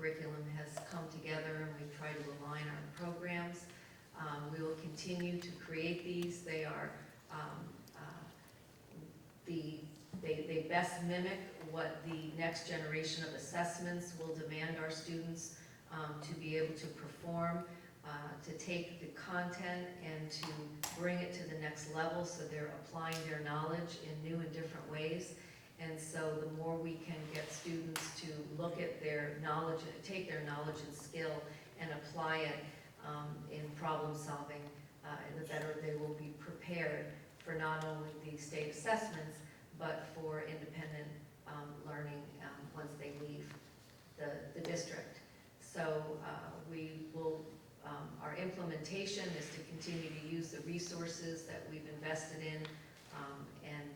curriculum has come together and we've tried to align our programs. We will continue to create these. They are, they best mimic what the next generation of assessments will demand our students to be able to perform, to take the content and to bring it to the next level so they're applying their knowledge in new and different ways. And so the more we can get students to look at their knowledge, take their knowledge and skill and apply it in problem solving, the better they will be prepared for not only the state assessments, but for independent learning once they leave the district. So we will, our implementation is to continue to use the resources that we've invested in and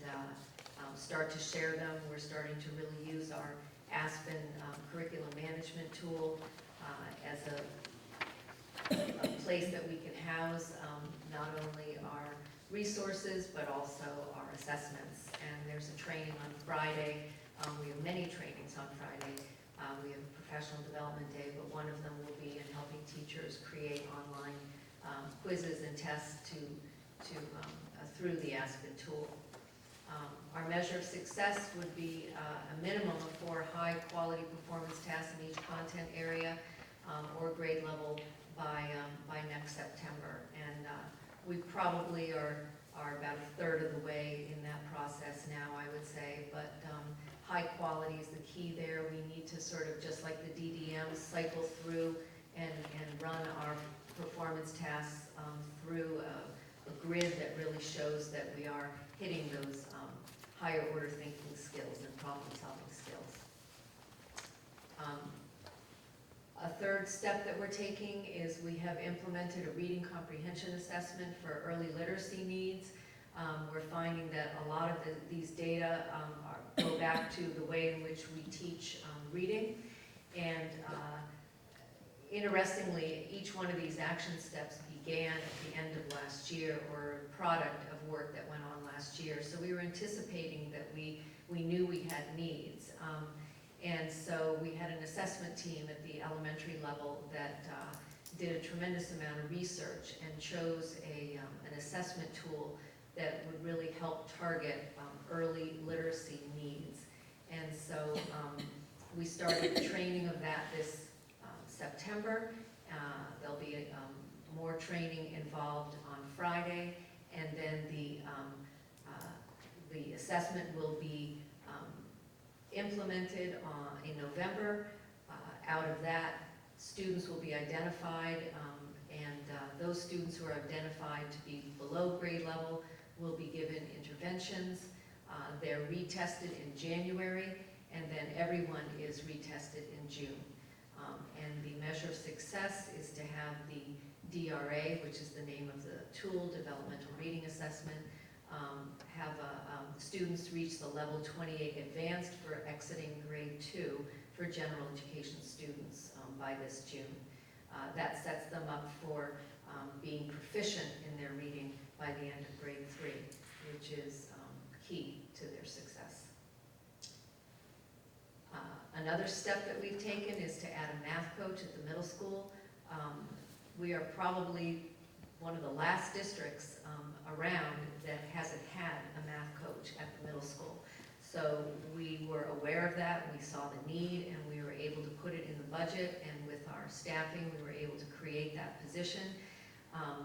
start to share them. We're starting to really use our Aspen curriculum management tool as a place that we can house not only our resources but also our assessments. And there's a training on Friday. We have many trainings on Friday. We have a professional development day, but one of them will be in helping teachers create online quizzes and tests through the Aspen tool. Our measure of success would be a minimum of 4 high-quality performance tests in each content area or grade level by next September. And we probably are about a third of the way in that process now, I would say. But high quality is the key there. We need to sort of, just like the DDM, cycle through and run our performance tasks through a grid that really shows that we are hitting those higher order thinking skills and problem solving skills. A third step that we're taking is we have implemented a reading comprehension assessment for early literacy needs. We're finding that a lot of these data go back to the way in which we teach reading. And interestingly, each one of these action steps began at the end of last year, or a product of work that went on last year. So we were anticipating that we knew we had needs. And so we had an assessment team at the elementary level that did a tremendous amount of research and chose an assessment tool that would really help target early literacy needs. And so we started the training of that this September. There'll be more training involved on Friday, and then the assessment will be implemented in November. Out of that, students will be identified, and those students who are identified to be below grade level will be given interventions. They're retested in January, and then everyone is retested in June. And the measure of success is to have the DRA, which is the name of the tool, Developmental Reading Assessment, have students reach the level 28 advanced for exiting grade 2 for general education students by this June. That sets them up for being proficient in their reading by the end of grade 3, which is key to their success. Another step that we've taken is to add a math coach at the middle school. We are probably one of the last districts around that hasn't had a math coach at the middle school. So we were aware of that, we saw the need, and we were able to put it in the budget, and with our staffing we were able to create that position.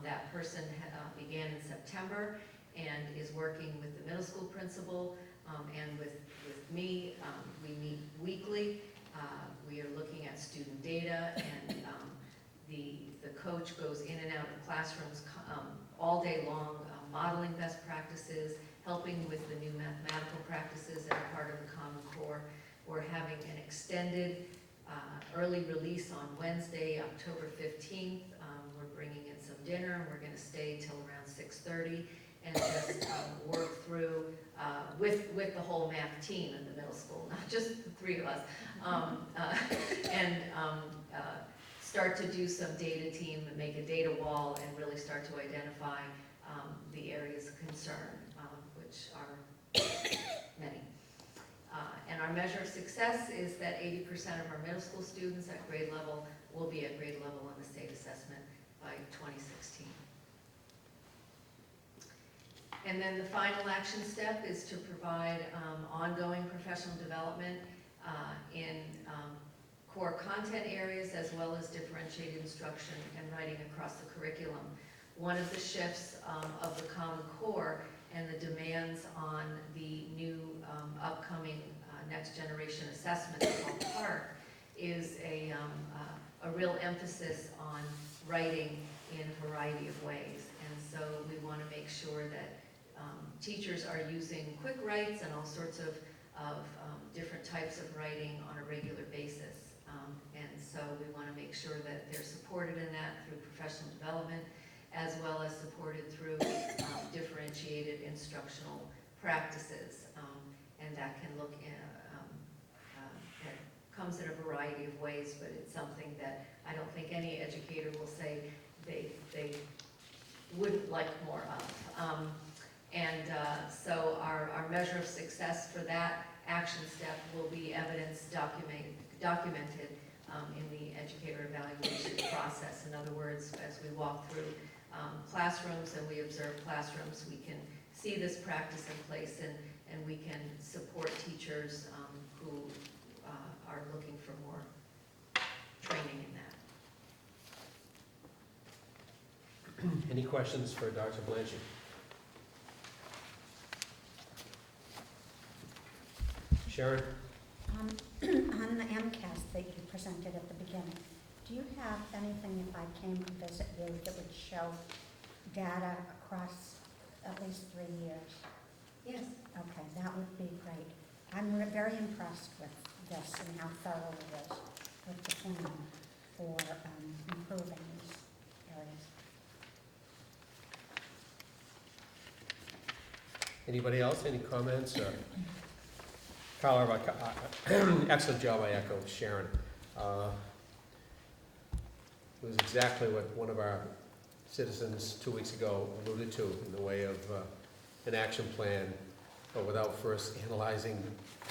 That person began in September and is working with the middle school principal and with me. We meet weekly. We are looking at student data, and the coach goes in and out of classrooms all day long, modeling best practices, helping with the new mathematical practices that are part of the Common Core. We're having an extended early release on Wednesday, October 15th. We're bringing in some dinner, and we're going to stay till around 6:30 and just work through with the whole math team in the middle school, not just the 3 of us, and start to do some data team and make a data wall and really start to identify the areas of concern, which are many. And our measure of success is that 80% of our middle school students at grade level will be at grade level on the state assessment by 2016. And then the final action step is to provide ongoing professional development in core content areas as well as differentiated instruction and writing across the curriculum. One of the shifts of the Common Core and the demands on the new upcoming next generation assessment called PARC is a real emphasis on writing in a variety of ways. And so we want to make sure that teachers are using quick writes and all sorts of different types of writing on a regular basis. And so we want to make sure that they're supported in that through professional development, as well as supported through differentiated instructional practices. And that can look in, it comes in a variety of ways, but it's something that I don't think any educator will say they wouldn't like more of. So our measure of success for that action step will be evidence documented in the educator evaluation process. In other words, as we walk through classrooms and we observe classrooms, we can see this practice in place, and we can support teachers who are looking for more training in that. Any questions for Dr. Blanchard? Sharon? On the MCAS that you presented at the beginning, do you have anything, if I came to visit you, that would show data across at least 3 years? Yes. Okay, that would be great. I'm very impressed with this and how thorough it is with the plan for improving these areas. Anybody else? Any comments? Carl, excellent job. I echo Sharon. It was exactly what one of our citizens 2 weeks ago alluded to in the way of an action plan, but without first analyzing,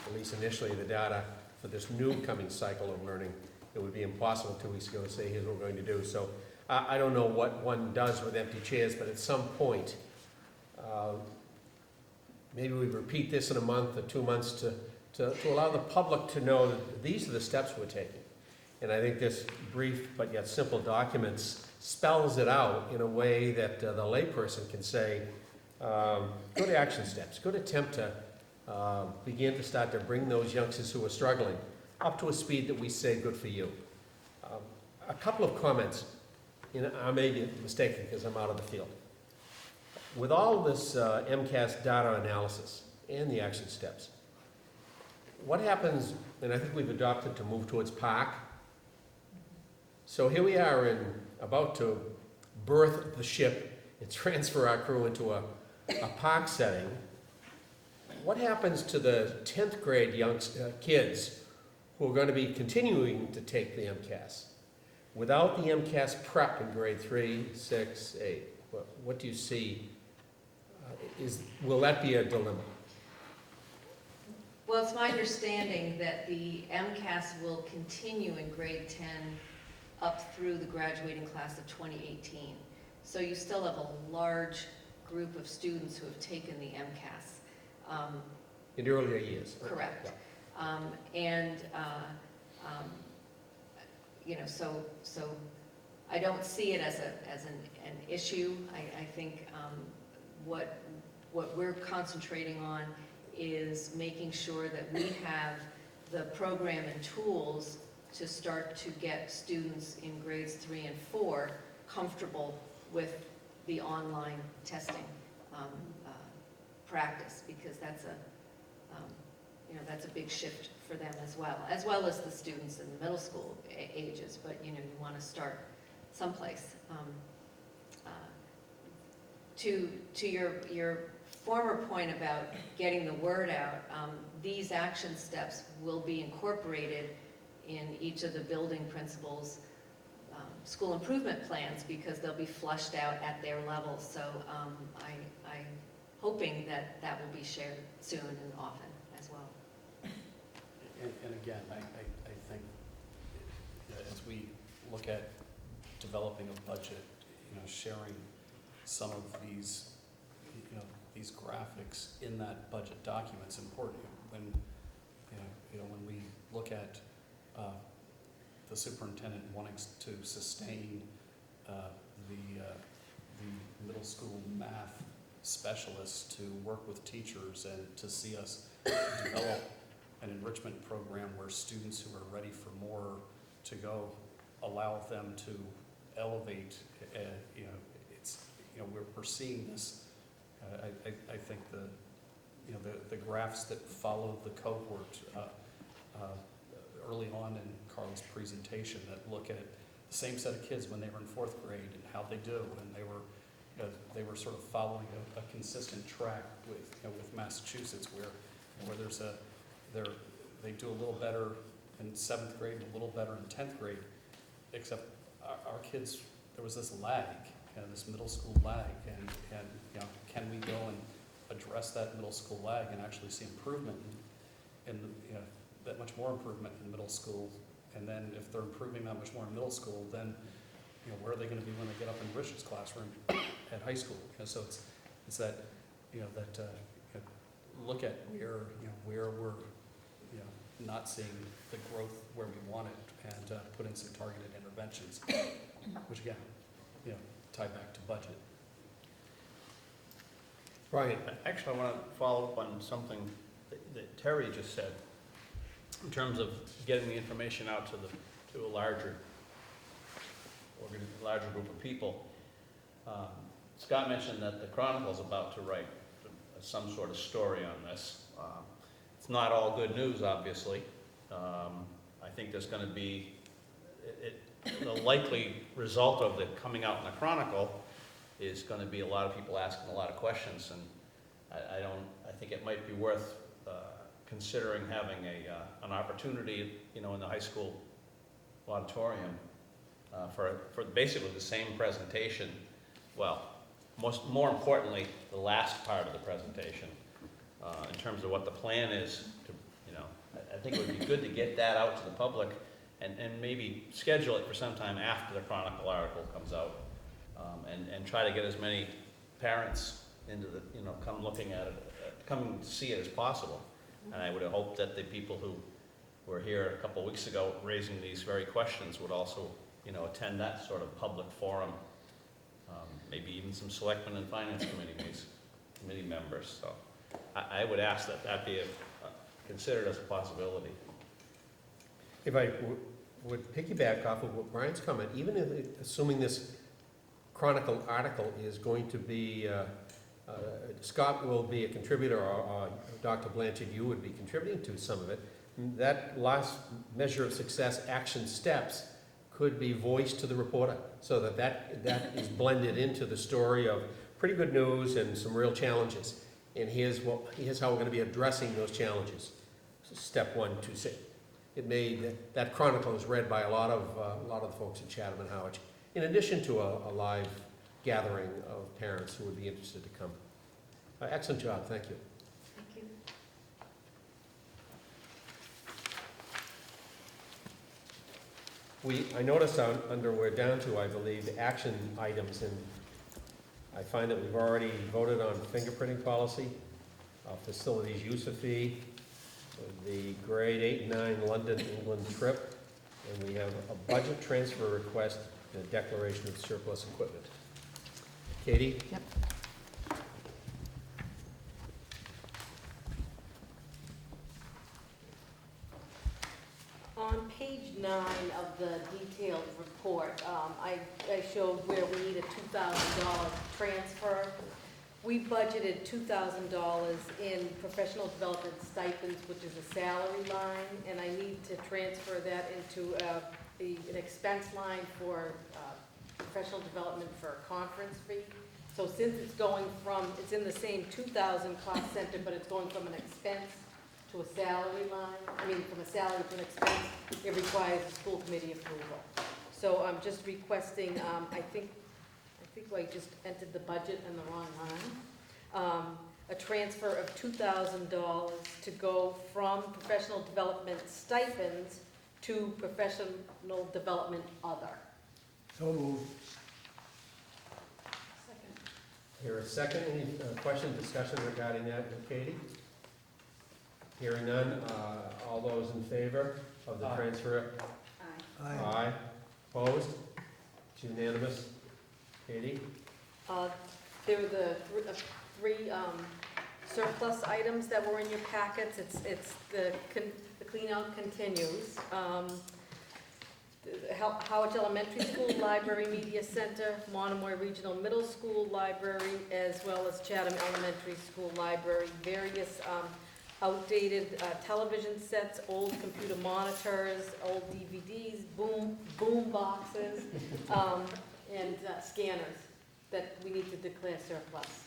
at least initially, the data for this new coming cycle of learning. It would be impossible 2 weeks ago to say, here's what we're going to do. So I don't know what one does with empty chairs, but at some point, maybe we repeat this in a month or 2 months to allow the public to know that these are the steps we're taking. And I think this brief but yet simple documents spells it out in a way that the layperson can say, good action steps, good attempt to begin to start to bring those youngsters who are struggling up to a speed that we say, good for you. A couple of comments, and I may be mistaken because I'm out of the field. With all this MCAS data analysis and the action steps, what happens, and I think we've adopted to move towards PARC. So here we are about to birth the ship and transfer our crew into a PARC setting. What happens to the 10th grade kids who are going to be continuing to take the MCAS? Without the MCAS prep in grade 3, 6, 8, what do you see? Will that be a dilemma? Well, it's my understanding that the MCAS will continue in grade 10 up through the graduating class of 2018. So you still have a large group of students who have taken the MCAS. In earlier years. Correct. Yeah. You know, so I don't see it as an issue. I think what we're concentrating on is making sure that we have the program and tools to start to get students in grades 3 and 4 comfortable with the online testing practice, because that's a big shift for them as well as the students in the middle school ages. But you want to start someplace. To your former point about getting the word out, these action steps will be incorporated in each of the building principals' school improvement plans, because they'll be flushed out at their level. So I'm hoping that will be shared soon and often as well. and again, I think as we look at developing a budget, sharing some of these, these graphics in that budget document is important. When we look at the superintendent wanting to sustain the middle school math specialists to work with teachers and to see us develop an enrichment program where students who are ready for more to go, allow them to elevate. We're seeing this. I think the graphs that follow the cohort early on in Carl's presentation that look at the same set of kids when they were in 4th grade and how they do, and they were sort of following a consistent track with Massachusetts, where they do a little better in 7th grade and a little better in 10th grade, except our kids, there was this lag, this middle school lag, and can we go and address that middle school lag and actually see improvement in that much more improvement in middle school, and then if they're improving that much more in middle school, then where are they going to be when they get up in Rich's classroom at high school? So it's that look at where we're not seeing the growth where we want it, and put in some targeted interventions, which again tie back to budget. Brian? Actually, I want to follow up on something that Terry just said in terms of getting the information out to a larger group of people. Scott mentioned that the Chronicle's about to write some sort of story on this. It's not all good news, obviously. I think there's going to be the likely result of it coming out in the Chronicle is going to be a lot of people asking a lot of questions, and I think it might be worth considering having an opportunity, in the high school auditorium for basically the same presentation. Well, more importantly, the last part of the presentation in terms of what the plan is. I think it would be good to get that out to the public and maybe schedule it for some time after the Chronicle article comes out, and try to get as many parents into the, come looking at it, come see it as possible. And I would have hoped that the people who were here a couple of weeks ago raising these very questions would also, attend that sort of public forum. Maybe even some selectmen and finance committee members. So I would ask that be considered as a possibility. If I would piggyback off of what Brian's comment, even assuming this Chronicle article is going to be, Scott will be a contributor, or Dr. Blanchard, you would be contributing to some of it, that last measure of success, action steps, could be voiced to the reporter, so that is blended into the story of pretty good news and some real challenges. And here's how we're going to be addressing those challenges. So step 1, 2, 6. That Chronicle is read by a lot of the folks at Chatham and Howard, in addition to a live gathering of parents who would be interested to come. Excellent job, thank you. Thank you. I noticed we're down to, I believe, action items, and I find that we've already voted on fingerprinting policy, facilities use of fee, the grade 8 and 9 London, England trip, and we have a budget transfer request and a declaration of surplus equipment. Katie? Yep. On page 9 of the detailed report, I showed where we need a $2,000 transfer. We budgeted $2,000 in professional development stipends, which is a salary line, and I need to transfer that into an expense line for professional development for a conference fee. So since it's in the same 2,000 cost center, but it's going from an expense to a salary line, from a salary to an expense, it requires a school committee approval. So I'm just requesting, I think I just entered the budget in the wrong line. a transfer of $2,000 to go from professional development stipends to professional development other. So moved. Here a second, any question, discussion regarding that, Katie? Hearing none, all those in favor of the Aye. transfer? Aye. Opposed? It's unanimous. Katie? There were the three surplus items that were in your packets. It's the clean out continues. The Howard Elementary School Library Media Center, Monomoy Regional Middle School Library, as well as Chatham Elementary School Library, various outdated television sets, old computer monitors, old DVDs, boom boxes, and scanners that we need to declare surplus.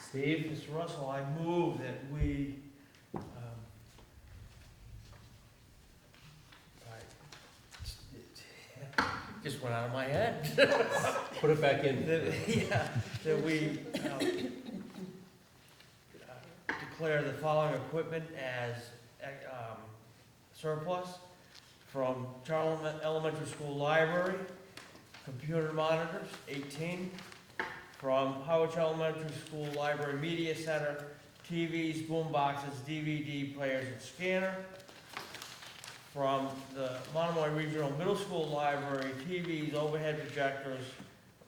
Steve? Mr. Russell, I move that we, just went out of my head. Put it back in. Yeah, that we declare the following equipment as surplus from Charlton Elementary School Library, computer monitors, 18, from Howard Elementary School Library Media Center, TVs, boom boxes, DVD players, and scanner. From the Monomoy Regional Middle School Library, TVs, overhead projectors,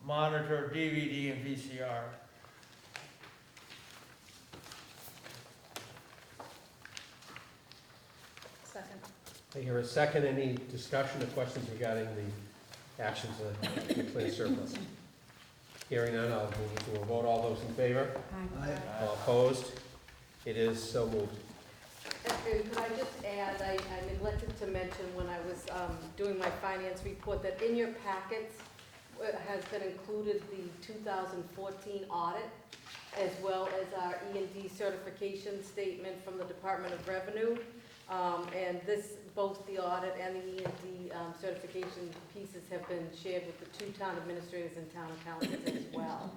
monitor, DVD, and VCR. Second. I hear a second, any discussion or questions regarding the actions of declare surplus? Hearing none, I'll move to a vote. All those in favor? Aye. All opposed? It is so moved. And could I just add, I neglected to mention when I was doing my finance report, that in your packets has been included the 2014 audit, as well as our E&D certification statement from the Department of Revenue. And this, both the audit and the E&D certification pieces have been shared with the two town administrators and town accountants as well.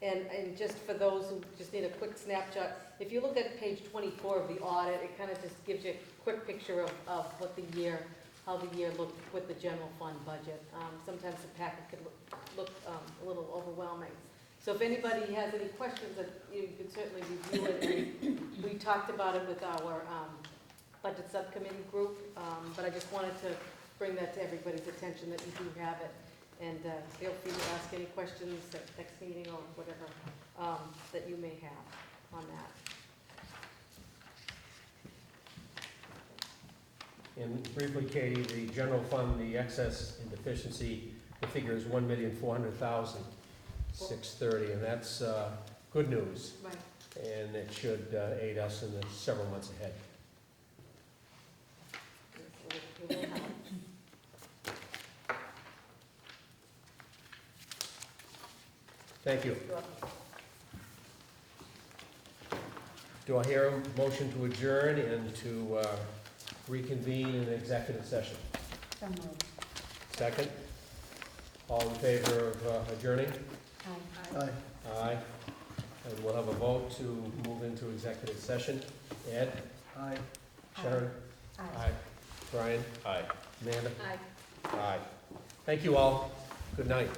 And just for those who just need a quick snapshot, if you look at page 24 of the audit, it kind of just gives you a quick picture of what the year, how the year looked with the general fund budget. Sometimes the packet could look a little overwhelming. So if anybody has any questions, you can certainly review it. And we talked about it with our budget subcommittee group, but I just wanted to bring that to everybody's attention that you do have it. And feel free to ask any questions at next meeting or whatever that you may have on that. And briefly, Katie, the general fund, the excess and deficiency, the figure is $1,400,630, and that's good news, Right. and it should aid us in the several months ahead. It will help. Thank you. You're welcome. Do I hear a motion to adjourn and to reconvene in executive session? So moved. Second? All in favor of adjourning? Aye. Aye. Aye. And we'll have a vote to move into executive session. Ed? Aye. Sharon? Aye. Brian? Aye. Amanda? Aye. Aye. Thank you all. Good night.